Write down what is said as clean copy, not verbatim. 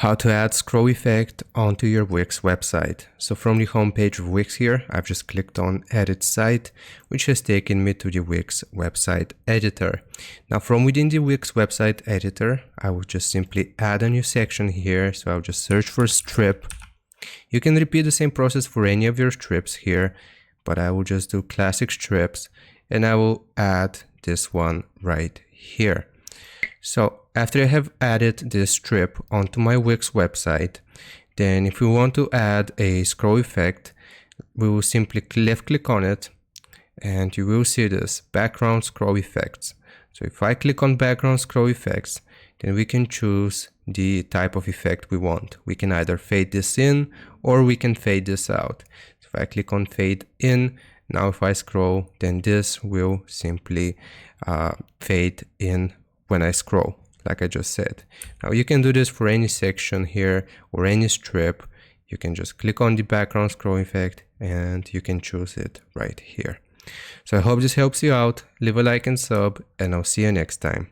How to add scroll effect onto your Wix website. So from the homepage of Wix here, I've just clicked on Edit Site, which has taken me to the Wix website editor. Now from within the Wix website editor, I will just simply add a new section here. So I'll just search for strip. You can repeat the same process for any of your strips here, but I will just do classic strips and I will add this one right here. So after I have added this strip onto my Wix website, then if we want to add a scroll effect, we will simply left click on it and you will see this background scroll effects. So if I click on background scroll effects, then we can choose the type of effect we want. We can either fade this in or we can fade this out. So if I click on fade in, now if I scroll, then this will simply fade in when I scroll, like I just said. Now you can do this for any section here or any strip. You can just click on the background scroll effect and you can choose it right here. So I hope this helps you out. Leave a like and sub, and I'll see you next time.